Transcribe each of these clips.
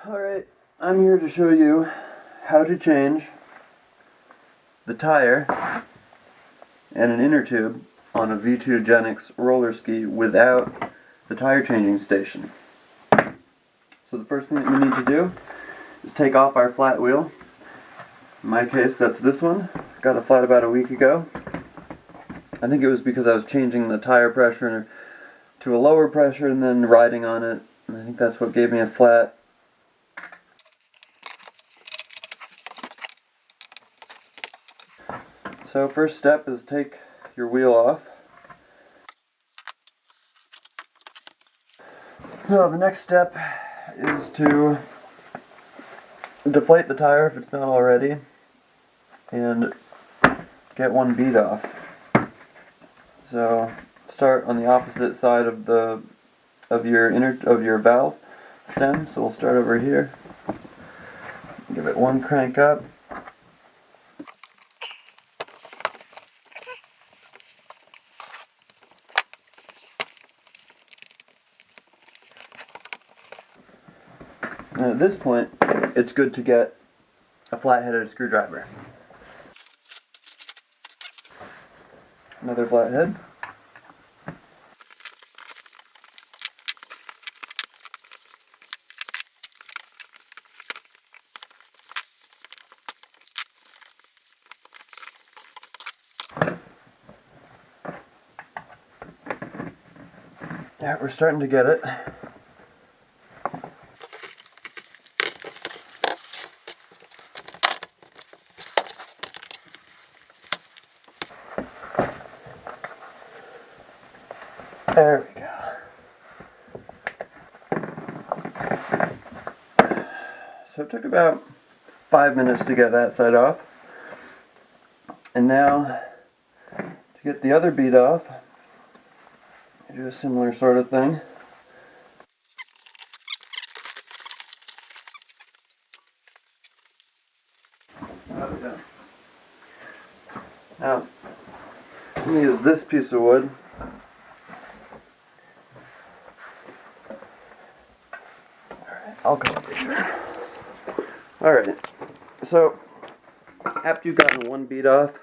Alright, I'm here to show you how to change the tire and an inner tube on a V2 Jenex roller ski without the tire changing station. So the first thing that we need to do is take off our flat wheel. In my case, that's this one. Got it flat about a week ago. I think it was because I was changing the tire pressure to a lower pressure and then riding on it. And I think that's what gave me a flat. So first step is take your wheel off. Now the next step is to deflate the tire if it's not already and get one bead off. So start on the opposite side of your valve stem. So we'll start over here. Give it one crank up. And at this point, it's good to get a flat-headed screwdriver. Another flathead. Yeah, we're starting to get it. There we go. So it took about 5 minutes to get that side off. And now, to get the other bead off, I do a similar sort of thing. There we go. Now, I'm going to use this piece of wood. I'll come over here. Alright, so after you've gotten one bead off,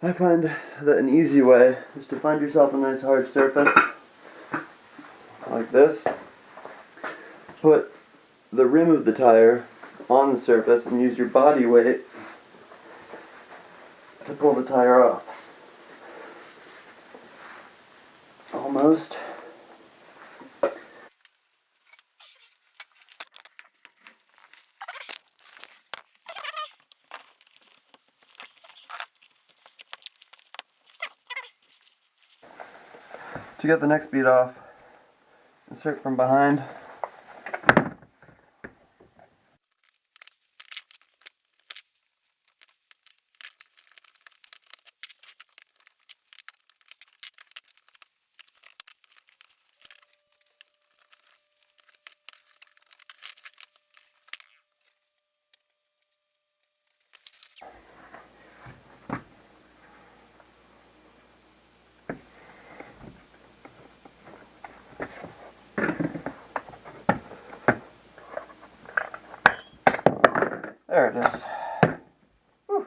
I find that an easy way is to find yourself a nice hard surface, like this. Put the rim of the tire on the surface and use your body weight to pull the tire off. Almost. To get the next bead off, insert from behind. There it is. Whew.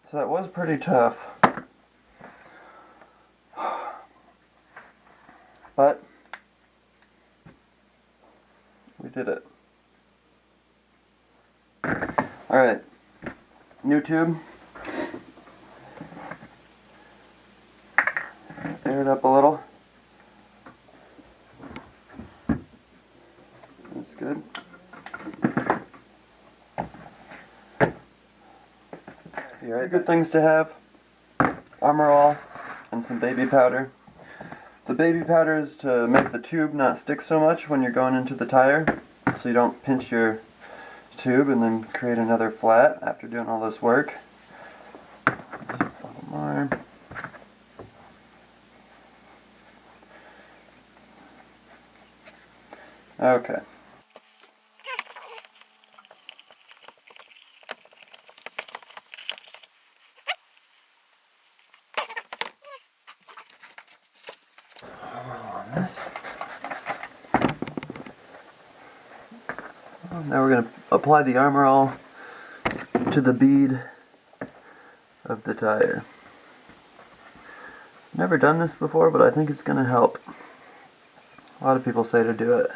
So that was pretty tough. But we did it. Alright, new tube. Air it up a little. That's good. Alright, good things to have. Armor all and some baby powder. The baby powder is to make the tube not stick so much when you're going into the tire, so you don't pinch your tube and then create another flat after doing all this work. A little more. Okay. this. Now we're going to apply the armor all to the bead of the tire. Never done this before, but I think it's going to help. A lot of people say to do it.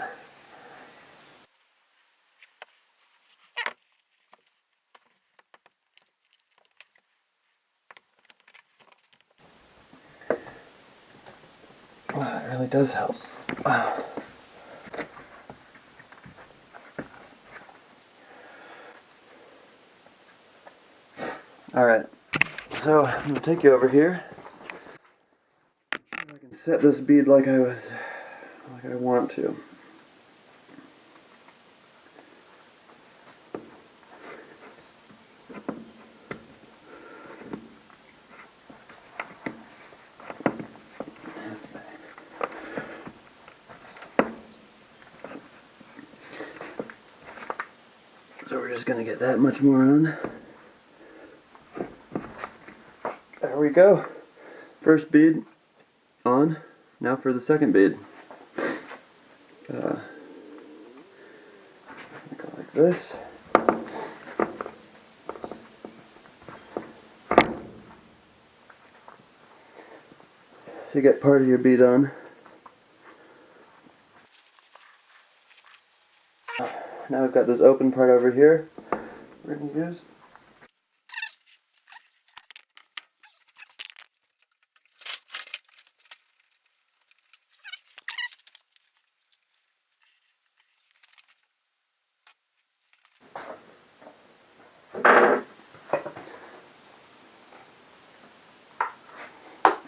It really does help. Alright, so I'm going to take you over here. I can set this bead like I want to. So we're just going to get that much more on. There we go. First bead on. Now for the second bead. Go like this. So you get part of your bead on. Now we've got this open part over here we're going to use.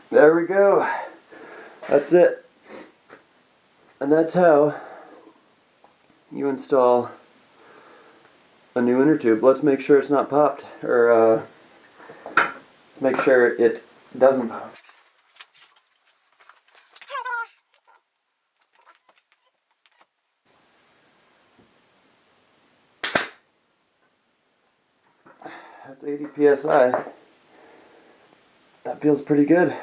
There we go. That's it. And that's how you install a new inner tube. Let's make sure it's not popped, or let's make sure it doesn't pop. That's 80 psi. That feels pretty good.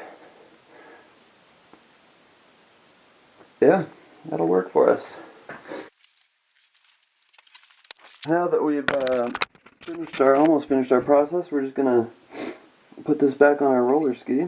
Yeah, that'll work for us. Now that we've almost finished our process, we're just gonna put this back on our roller ski.